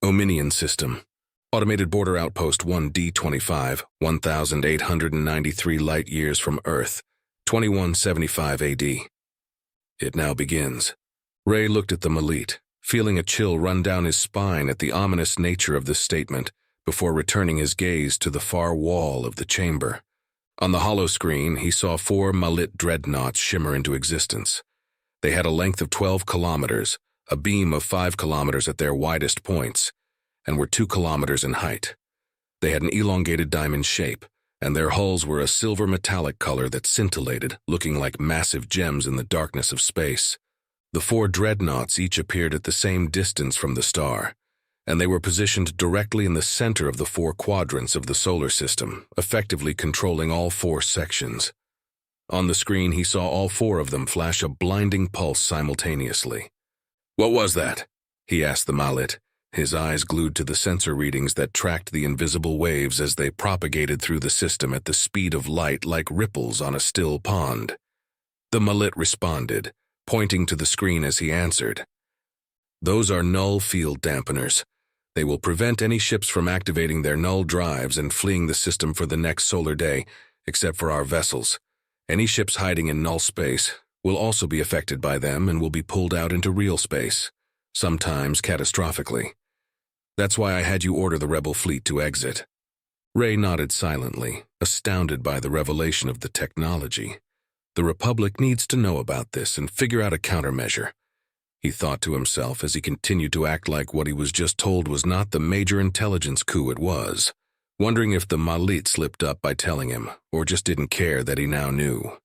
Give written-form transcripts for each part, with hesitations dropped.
Ominion System. Automated Border Outpost 1D25, 1,893 light-years from Earth, 2175 AD. It now begins. Ray looked at the Malit, feeling a chill run down his spine at the ominous nature of this statement, before returning his gaze to the far wall of the chamber. On the holoscreen, he saw 4 Malit dreadnoughts shimmer into existence. They had a length of 12 kilometers, a beam of 5 kilometers at their widest points, and were 2 kilometers in height. They had an elongated diamond shape, and their hulls were a silver metallic color that scintillated, looking like massive gems in the darkness of space. The 4 dreadnoughts each appeared at the same distance from the star, and they were positioned directly in the center of the 4 quadrants of the solar system, effectively controlling all 4 sections. On the screen, he saw all 4 of them flash a blinding pulse simultaneously. "What was that?" he asked the Malit, his eyes glued to the sensor readings that tracked the invisible waves as they propagated through the system at the speed of light like ripples on a still pond. The Malit responded, pointing to the screen as he answered. "Those are null field dampeners. They will prevent any ships from activating their null drives and fleeing the system for the next solar day, except for our vessels. Any ships hiding in null space will also be affected by them and will be pulled out into real space, sometimes catastrophically. That's why I had you order the rebel fleet to exit." Ray nodded silently, astounded by the revelation of the technology. The Republic needs to know about this and figure out a countermeasure, he thought to himself as he continued to act like what he was just told was not the major intelligence coup it was, wondering if the Malit slipped up by telling him, or just didn't care that he now knew.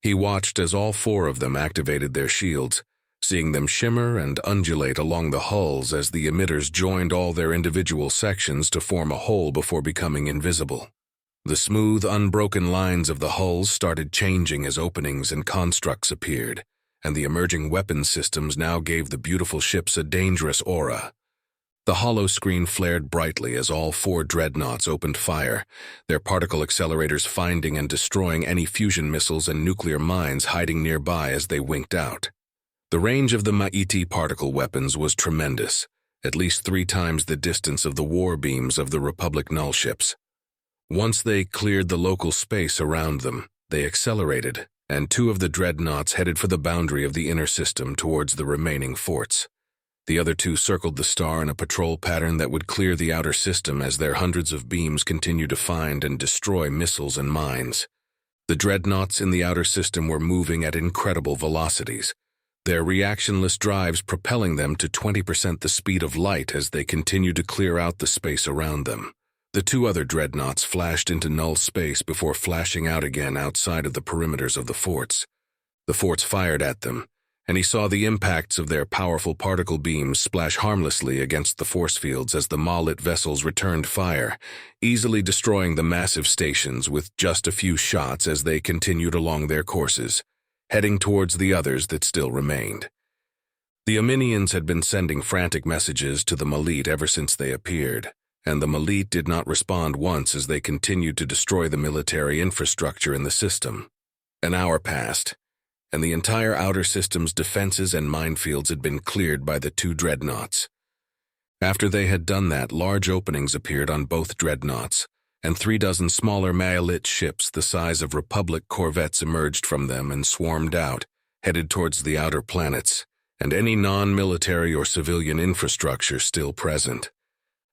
He watched as all 4 of them activated their shields, seeing them shimmer and undulate along the hulls as the emitters joined all their individual sections to form a whole before becoming invisible. The smooth, unbroken lines of the hulls started changing as openings and constructs appeared, and the emerging weapons systems now gave the beautiful ships a dangerous aura. The holoscreen flared brightly as all 4 dreadnoughts opened fire, their particle accelerators finding and destroying any fusion missiles and nuclear mines hiding nearby as they winked out. The range of the Maiti particle weapons was tremendous, at least 3 times the distance of the war beams of the Republic null ships. Once they cleared the local space around them, they accelerated, and 2 of the dreadnoughts headed for the boundary of the inner system towards the remaining forts. The other 2 circled the star in a patrol pattern that would clear the outer system as their hundreds of beams continued to find and destroy missiles and mines. The dreadnoughts in the outer system were moving at incredible velocities, their reactionless drives propelling them to 20% the speed of light as they continued to clear out the space around them. The 2 other dreadnoughts flashed into null space before flashing out again outside of the perimeters of the forts. The forts fired at them, and he saw the impacts of their powerful particle beams splash harmlessly against the force fields as the Malit vessels returned fire, easily destroying the massive stations with just a few shots as they continued along their courses, heading towards the others that still remained. The Ominians had been sending frantic messages to the Malit ever since they appeared, and the Malit did not respond once as they continued to destroy the military infrastructure in the system. An hour passed, and the entire outer system's defenses and minefields had been cleared by the 2 dreadnoughts. After they had done that, large openings appeared on both dreadnoughts, and 36 smaller Malit ships the size of Republic corvettes emerged from them and swarmed out, headed towards the outer planets, and any non-military or civilian infrastructure still present.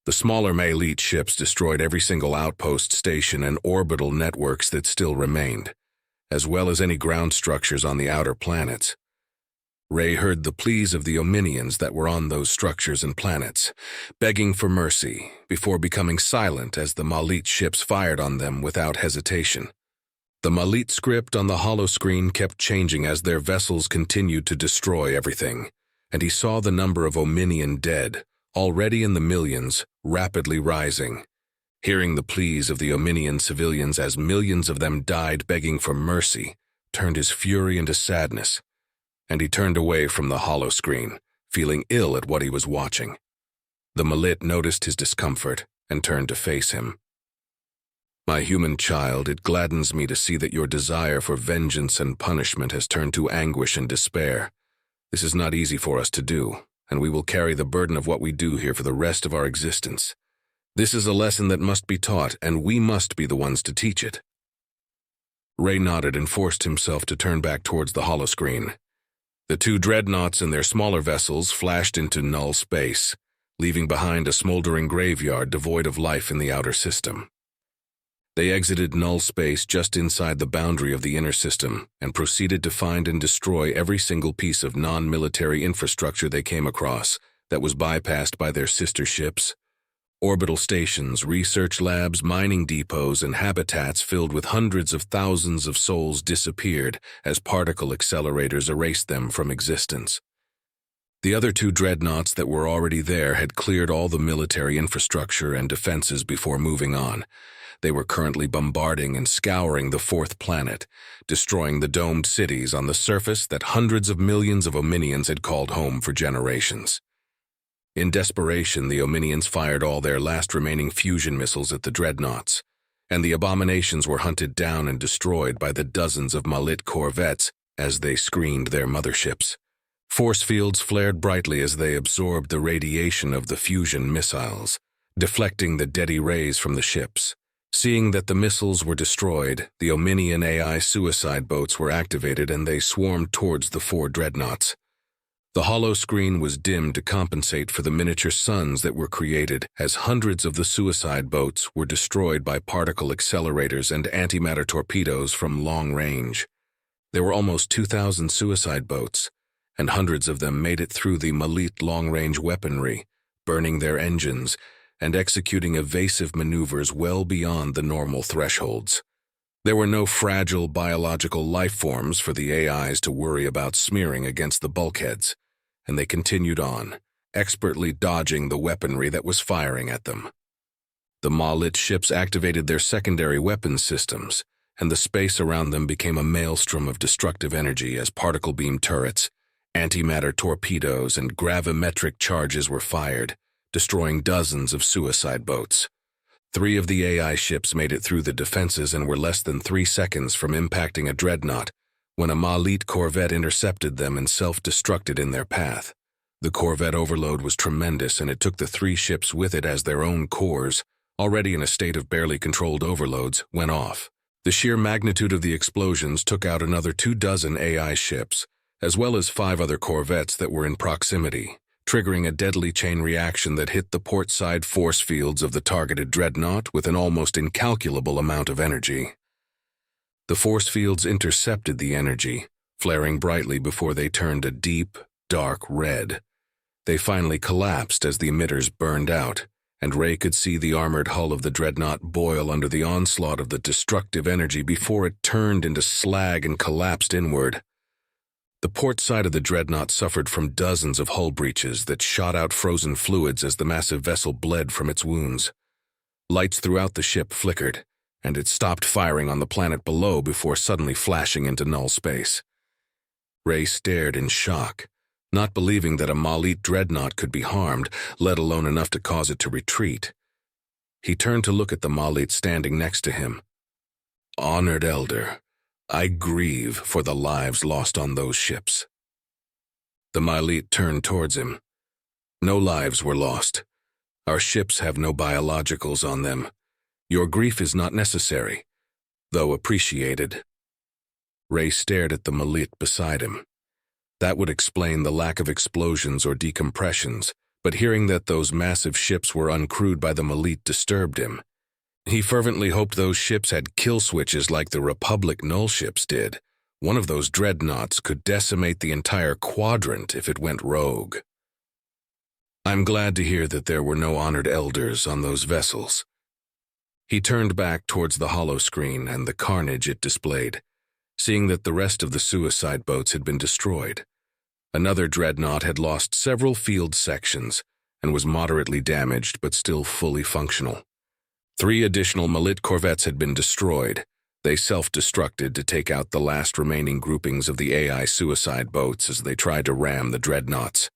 The smaller Malit ships destroyed every single outpost station and orbital networks that still remained, as well as any ground structures on the outer planets. Ray heard the pleas of the Ominians that were on those structures and planets, begging for mercy, before becoming silent as the Malit ships fired on them without hesitation. The Malit script on the holoscreen kept changing as their vessels continued to destroy everything, and he saw the number of Ominian dead, already in the millions, rapidly rising. Hearing the pleas of the Ominian civilians as millions of them died begging for mercy turned his fury into sadness, and he turned away from the holoscreen, feeling ill at what he was watching. The Malit noticed his discomfort and turned to face him. "My human child, it gladdens me to see that your desire for vengeance and punishment has turned to anguish and despair. This is not easy for us to do, and we will carry the burden of what we do here for the rest of our existence. This is a lesson that must be taught, and we must be the ones to teach it." Ray nodded and forced himself to turn back towards the holoscreen. The two dreadnoughts and their smaller vessels flashed into null space, leaving behind a smoldering graveyard devoid of life in the outer system. They exited null space just inside the boundary of the inner system and proceeded to find and destroy every single piece of non-military infrastructure they came across that was bypassed by their sister ships. Orbital stations, research labs, mining depots, and habitats filled with hundreds of thousands of souls disappeared as particle accelerators erased them from existence. The other two dreadnoughts that were already there had cleared all the military infrastructure and defenses before moving on. They were currently bombarding and scouring the fourth planet, destroying the domed cities on the surface that hundreds of millions of Omnians had called home for generations. In desperation, the Omnians fired all their last remaining fusion missiles at the dreadnoughts, and the abominations were hunted down and destroyed by the dozens of Malit corvettes as they screened their motherships. Force fields flared brightly as they absorbed the radiation of the fusion missiles, deflecting the deadly rays from the ships. Seeing that the missiles were destroyed, the Omnian AI suicide boats were activated and they swarmed towards the four dreadnoughts. The hollow screen was dimmed to compensate for the miniature suns that were created as hundreds of the suicide boats were destroyed by particle accelerators and antimatter torpedoes from long range. There were almost 2,000 suicide boats, and hundreds of them made it through the Malit long-range weaponry, burning their engines and executing evasive maneuvers well beyond the normal thresholds. There were no fragile biological life forms for the AIs to worry about smearing against the bulkheads, and they continued on, expertly dodging the weaponry that was firing at them. The Malit ships activated their secondary weapons systems, and the space around them became a maelstrom of destructive energy as particle beam turrets, antimatter torpedoes, and gravimetric charges were fired, destroying dozens of suicide boats. 3 of the AI ships made it through the defenses and were less than 3 seconds from impacting a dreadnought when a Malit corvette intercepted them and self-destructed in their path. The corvette overload was tremendous, and it took the 3 ships with it as their own cores, already in a state of barely controlled overloads, went off. The sheer magnitude of the explosions took out another 24 AI ships, as well as 5 other corvettes that were in proximity, triggering a deadly chain reaction that hit the port side force fields of the targeted dreadnought with an almost incalculable amount of energy. The force fields intercepted the energy, flaring brightly before they turned a deep, dark red. They finally collapsed as the emitters burned out, and Ray could see the armored hull of the dreadnought boil under the onslaught of the destructive energy before it turned into slag and collapsed inward. The port side of the dreadnought suffered from dozens of hull breaches that shot out frozen fluids as the massive vessel bled from its wounds. Lights throughout the ship flickered, and it stopped firing on the planet below before suddenly flashing into null space. Ray stared in shock, not believing that a Malit dreadnought could be harmed, let alone enough to cause it to retreat. He turned to look at the Malit standing next to him. "Honored Elder, I grieve for the lives lost on those ships." The Malit turned towards him. "No lives were lost. Our ships have no biologicals on them. Your grief is not necessary, though appreciated." Ray stared at the Malit beside him. That would explain the lack of explosions or decompressions, but hearing that those massive ships were uncrewed by the Malit disturbed him. He fervently hoped those ships had kill switches like the Republic null ships did. One of those dreadnoughts could decimate the entire quadrant if it went rogue. "I'm glad to hear that there were no honored elders on those vessels." He turned back towards the hollow screen and the carnage it displayed, seeing that the rest of the suicide boats had been destroyed. Another dreadnought had lost several field sections and was moderately damaged but still fully functional. 3 additional Malit corvettes had been destroyed. They self-destructed to take out the last remaining groupings of the AI suicide boats as they tried to ram the dreadnoughts.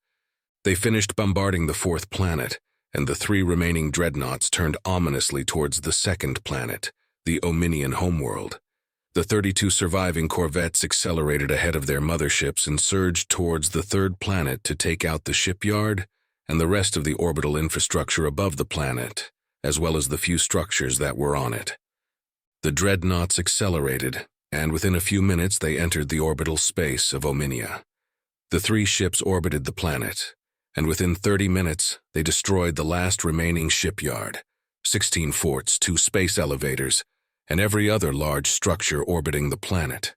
They finished bombarding the 4th planet, and the 3 remaining dreadnoughts turned ominously towards the 2nd planet, the Omnian homeworld. The 32 surviving corvettes accelerated ahead of their motherships and surged towards the third planet to take out the shipyard and the rest of the orbital infrastructure above the planet, as well as the few structures that were on it. The dreadnoughts accelerated, and within a few minutes they entered the orbital space of Ominia. The 3 ships orbited the planet, and within 30 minutes they destroyed the last remaining shipyard, 16 forts, 2 space elevators, and every other large structure orbiting the planet.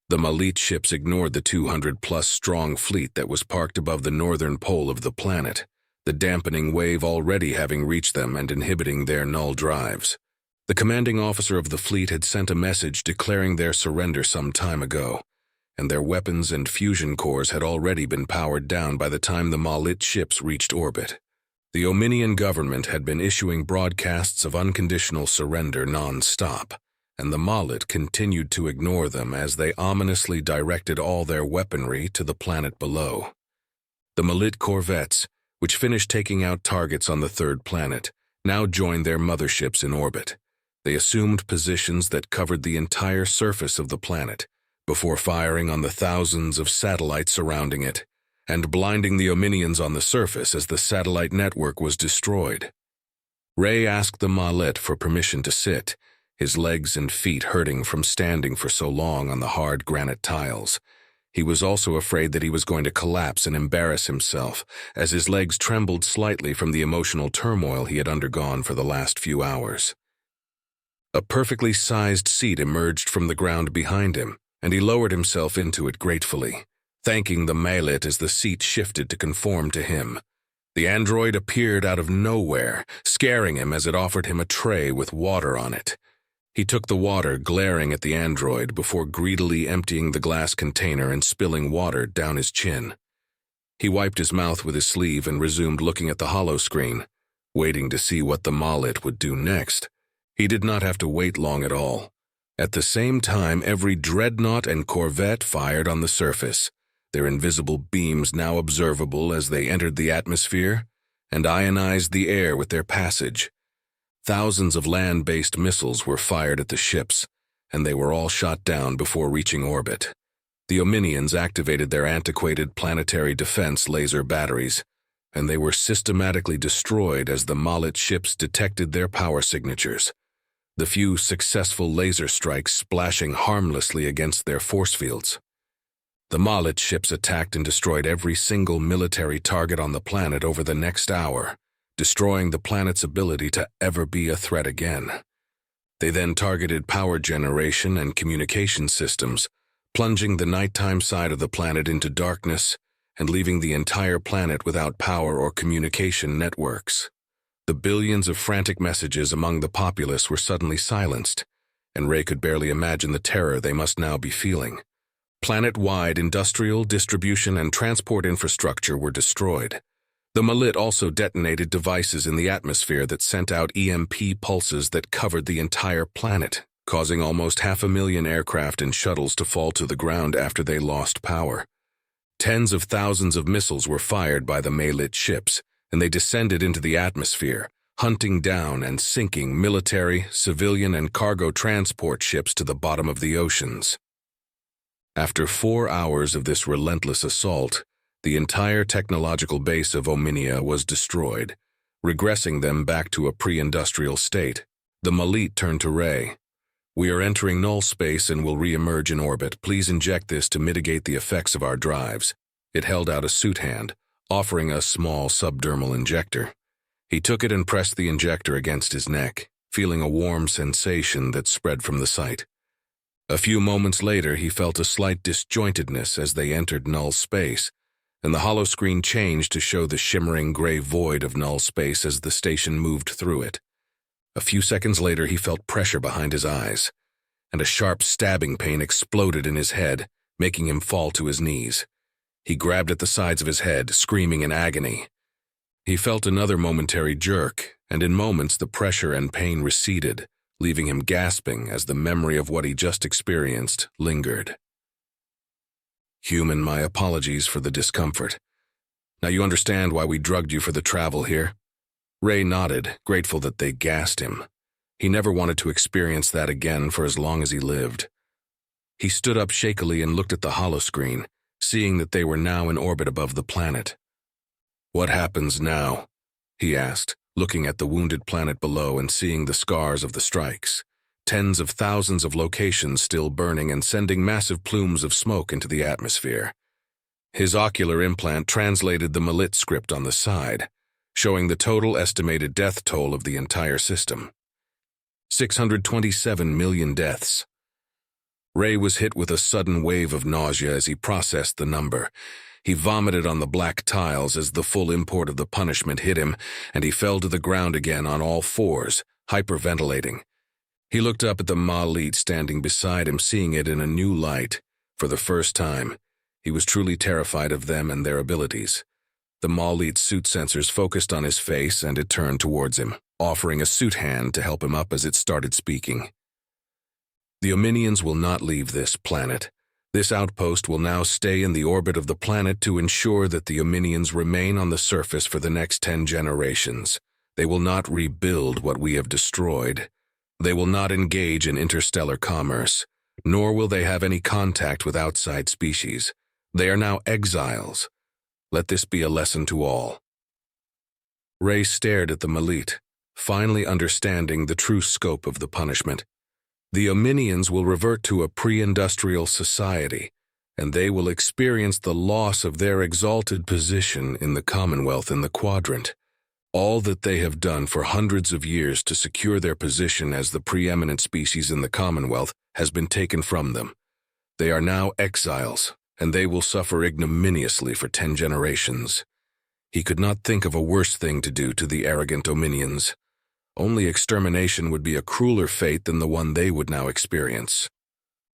The Malit ships ignored the 200-plus strong fleet that was parked above the northern pole of the planet, the dampening wave already having reached them and inhibiting their null drives. The commanding officer of the fleet had sent a message declaring their surrender some time ago, and their weapons and fusion cores had already been powered down by the time the Malit ships reached orbit. The Ominian government had been issuing broadcasts of unconditional surrender non-stop, and the Malit continued to ignore them as they ominously directed all their weaponry to the planet below. The Malit corvettes, which finished taking out targets on the third planet, now joined their motherships in orbit. They assumed positions that covered the entire surface of the planet, before firing on the thousands of satellites surrounding it, and blinding the Ominians on the surface as the satellite network was destroyed. Ray asked the Malit for permission to sit, his legs and feet hurting from standing for so long on the hard granite tiles. He was also afraid that he was going to collapse and embarrass himself, as his legs trembled slightly from the emotional turmoil he had undergone for the last few hours. A perfectly sized seat emerged from the ground behind him, and he lowered himself into it gratefully, thanking the Malit as the seat shifted to conform to him. The android appeared out of nowhere, scaring him as it offered him a tray with water on it. He took the water, glaring at the android before greedily emptying the glass container and spilling water down his chin. He wiped his mouth with his sleeve and resumed looking at the holoscreen, waiting to see what the Malit would do next. He did not have to wait long at all. At the same time, every dreadnought and corvette fired on the surface, their invisible beams now observable as they entered the atmosphere and ionized the air with their passage. Thousands of land-based missiles were fired at the ships, and they were all shot down before reaching orbit. The Ominians activated their antiquated planetary defense laser batteries, and they were systematically destroyed as the Malit ships detected their power signatures, the few successful laser strikes splashing harmlessly against their force fields. The Malit ships attacked and destroyed every single military target on the planet over the next hour, destroying the planet's ability to ever be a threat again. They then targeted power generation and communication systems, plunging the nighttime side of the planet into darkness and leaving the entire planet without power or communication networks. The billions of frantic messages among the populace were suddenly silenced, and Ray could barely imagine the terror they must now be feeling. Planet-wide industrial, distribution, and transport infrastructure were destroyed. The Malit also detonated devices in the atmosphere that sent out EMP pulses that covered the entire planet, causing almost 500,000 aircraft and shuttles to fall to the ground after they lost power. Tens of thousands of missiles were fired by the Malit ships, and they descended into the atmosphere, hunting down and sinking military, civilian, and cargo transport ships to the bottom of the oceans. After 4 hours of this relentless assault, the entire technological base of Ominia was destroyed, regressing them back to a pre-industrial state. The Malit turned to Ray. "We are entering null space and will re-emerge in orbit. Please inject this to mitigate the effects of our drives." It held out a suit hand, offering a small subdermal injector. He took it and pressed the injector against his neck, feeling a warm sensation that spread from the site. A few moments later, he felt a slight disjointedness as they entered null space, and the holoscreen changed to show the shimmering gray void of null space as the station moved through it. A few seconds later, he felt pressure behind his eyes, and a sharp stabbing pain exploded in his head, making him fall to his knees. He grabbed at the sides of his head, screaming in agony. He felt another momentary jerk, and in moments the pressure and pain receded, leaving him gasping as the memory of what he just experienced lingered. "Human, my apologies for the discomfort. Now you understand why we drugged you for the travel here?" Ray nodded, grateful that they gassed him. He never wanted to experience that again for as long as he lived. He stood up shakily and looked at the holoscreen, seeing that they were now in orbit above the planet. "What happens now?" he asked, looking at the wounded planet below and seeing the scars of the strikes. Tens of thousands of locations still burning and sending massive plumes of smoke into the atmosphere. His ocular implant translated the Malit script on the side, showing the total estimated death toll of the entire system. 627 million deaths. Ray was hit with a sudden wave of nausea as he processed the number. He vomited on the black tiles as the full import of the punishment hit him, and he fell to the ground again on all fours, hyperventilating. He looked up at the Malit standing beside him, seeing it in a new light. For the first time, he was truly terrified of them and their abilities. The Malit's suit sensors focused on his face, and it turned towards him, offering a suit hand to help him up as it started speaking. "The Omnians will not leave this planet. This outpost will now stay in the orbit of the planet to ensure that the Omnians remain on the surface for the next 10 generations. They will not rebuild what we have destroyed. They will not engage in interstellar commerce, nor will they have any contact with outside species. They are now exiles. Let this be a lesson to all." Ray stared at the Malit, finally understanding the true scope of the punishment. The Omnians will revert to a pre-industrial society, and they will experience the loss of their exalted position in the Commonwealth in the Quadrant. All that they have done for hundreds of years to secure their position as the preeminent species in the Commonwealth has been taken from them. They are now exiles, and they will suffer ignominiously for 10 generations. He could not think of a worse thing to do to the arrogant Omnians. Only extermination would be a crueler fate than the one they would now experience.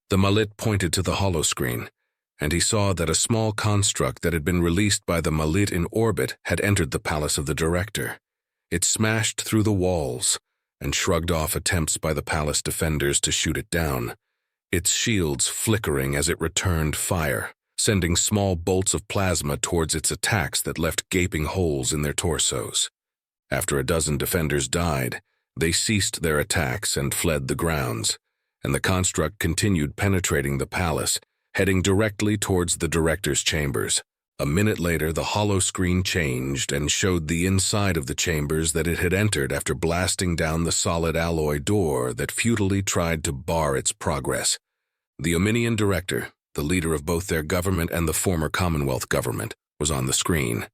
The Malit pointed to the holoscreen, and he saw that a small construct that had been released by the Malit in orbit had entered the palace of the director. It smashed through the walls and shrugged off attempts by the palace defenders to shoot it down, its shields flickering as it returned fire, sending small bolts of plasma towards its attacks that left gaping holes in their torsos. After a dozen defenders died, they ceased their attacks and fled the grounds, and the construct continued penetrating the palace, heading directly towards the director's chambers. A minute later, the holoscreen changed and showed the inside of the chambers that it had entered after blasting down the solid alloy door that futilely tried to bar its progress. The Omnian director, the leader of both their government and the former Commonwealth government, was on the screen.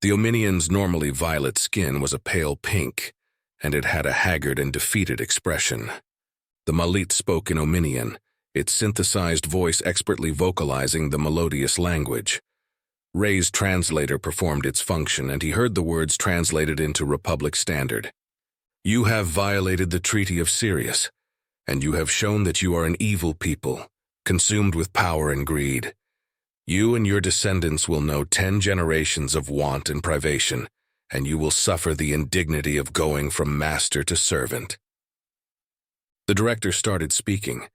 The Omnian's normally violet skin was a pale pink, and it had a haggard and defeated expression. The Malit spoke in Omnian, its synthesized voice expertly vocalizing the melodious language. Ray's translator performed its function, and he heard the words translated into Republic Standard. "You have violated the Treaty of Sirius, and you have shown that you are an evil people, consumed with power and greed. You and your descendants will know 10 generations of want and privation, and you will suffer the indignity of going from master to servant." The director started speaking,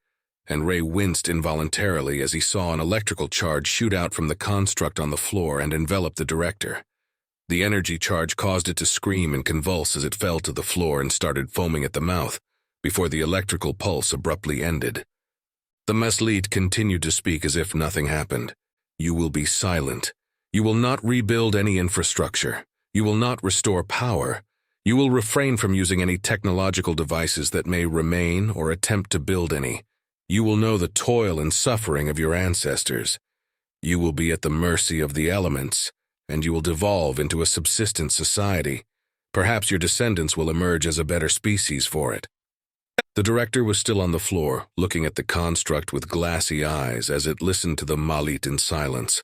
and Ray winced involuntarily as he saw an electrical charge shoot out from the construct on the floor and envelop the director. The energy charge caused it to scream and convulse as it fell to the floor and started foaming at the mouth, before the electrical pulse abruptly ended. The Malit continued to speak as if nothing happened. "You will be silent. You will not rebuild any infrastructure. You will not restore power. You will refrain from using any technological devices that may remain or attempt to build any. You will know the toil and suffering of your ancestors. You will be at the mercy of the elements, and you will devolve into a subsistence society. Perhaps your descendants will emerge as a better species for it." The director was still on the floor, looking at the construct with glassy eyes as it listened to the Malit in silence.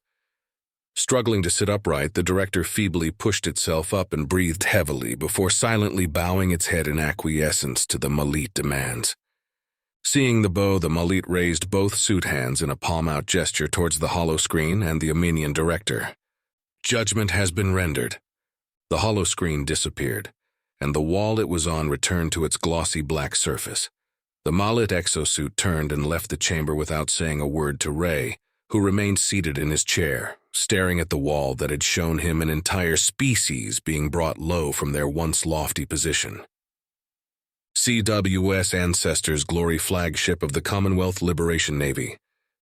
Struggling to sit upright, the director feebly pushed itself up and breathed heavily before silently bowing its head in acquiescence to the Malit demands. Seeing the bow, the Malit raised both suit hands in a palm-out gesture towards the holoscreen and the Omnian director. "Judgment has been rendered." The holoscreen disappeared, and the wall it was on returned to its glossy black surface. The Malit exosuit turned and left the chamber without saying a word to Ray, who remained seated in his chair, staring at the wall that had shown him an entire species being brought low from their once lofty position. CWS Ancestors Glory flagship of the Commonwealth Liberation Navy.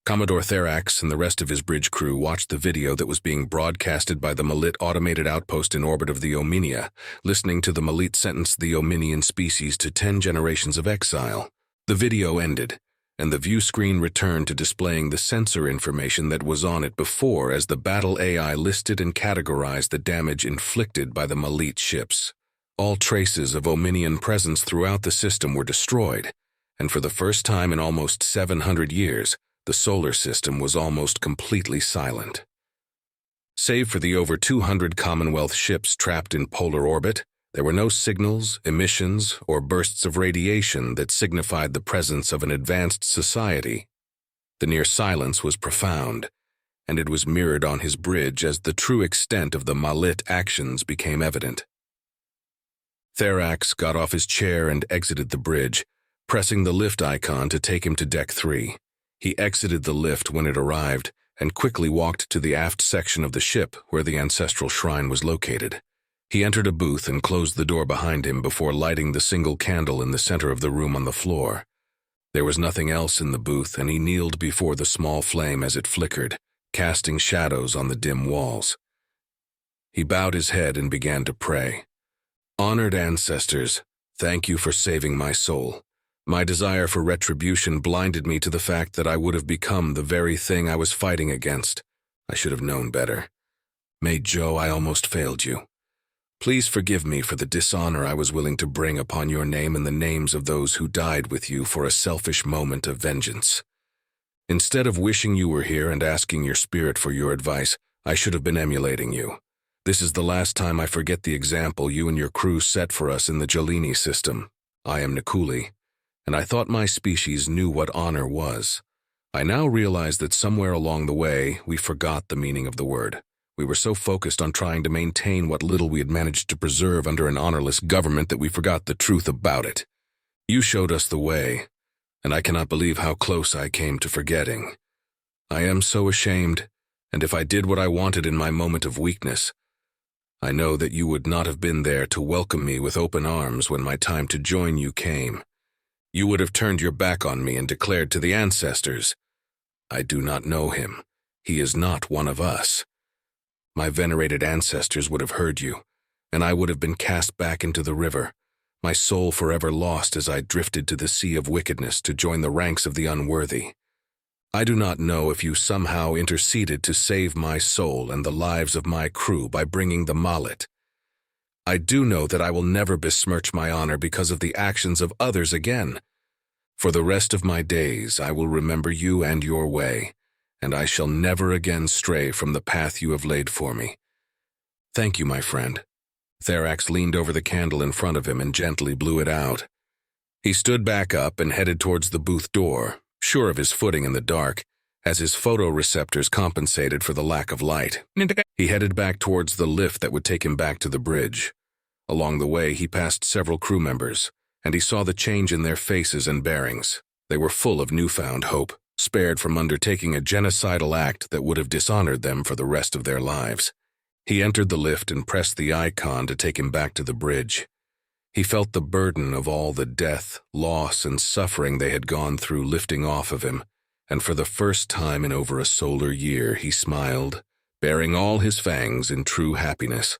Commodore Therax and the rest of his bridge crew watched the video that was being broadcasted by the Malit automated outpost in orbit of the Ominia, listening to the Malit sentence the Ominian species to 10 generations of exile. The video ended, and the view screen returned to displaying the sensor information that was on it before as the battle AI listed and categorized the damage inflicted by the Malit ships. All traces of Ominian presence throughout the system were destroyed, and for the first time in almost 700 years, the solar system was almost completely silent. Save for the over 200 Commonwealth ships trapped in polar orbit, there were no signals, emissions, or bursts of radiation that signified the presence of an advanced society. The near silence was profound, and it was mirrored on his bridge as the true extent of the Malit actions became evident. Therax got off his chair and exited the bridge, pressing the lift icon to take him to Deck 3. He exited the lift when it arrived and quickly walked to the aft section of the ship where the ancestral shrine was located. He entered a booth and closed the door behind him before lighting the single candle in the center of the room on the floor. There was nothing else in the booth, and he kneeled before the small flame as it flickered, casting shadows on the dim walls. He bowed his head and began to pray. Honored ancestors, thank you for saving my soul. My desire for retribution blinded me to the fact that I would have become the very thing I was fighting against. I should have known better. May Joe, I almost failed you. Please forgive me for the dishonor I was willing to bring upon your name and the names of those who died with you for a selfish moment of vengeance. Instead of wishing you were here and asking your spirit for your advice, I should have been emulating you. This is the last time I forget the example you and your crew set for us in the Jelini system. I am Nikuli, and I thought my species knew what honor was. I now realize that somewhere along the way, we forgot the meaning of the word. We were so focused on trying to maintain what little we had managed to preserve under an honorless government that we forgot the truth about it. You showed us the way, and I cannot believe how close I came to forgetting. I am so ashamed, and if I did what I wanted in my moment of weakness, I know that you would not have been there to welcome me with open arms when my time to join you came. You would have turned your back on me and declared to the ancestors, I do not know him. He is not one of us. My venerated ancestors would have heard you, and I would have been cast back into the river, my soul forever lost as I drifted to the sea of wickedness to join the ranks of the unworthy. I do not know if you somehow interceded to save my soul and the lives of my crew by bringing the Malit. I do know that I will never besmirch my honor because of the actions of others again. For the rest of my days I will remember you and your way, and I shall never again stray from the path you have laid for me. Thank you, my friend. Therax leaned over the candle in front of him and gently blew it out. He stood back up and headed towards the booth door, sure of his footing in the dark, as his photoreceptors compensated for the lack of light. He headed back towards the lift that would take him back to the bridge. Along the way, he passed several crew members, and he saw the change in their faces and bearings. They were full of newfound hope, spared from undertaking a genocidal act that would have dishonored them for the rest of their lives. He entered the lift and pressed the icon to take him back to the bridge. He felt the burden of all the death, loss, and suffering they had gone through lifting off of him, and for the first time in over a solar year he smiled, baring all his fangs in true happiness.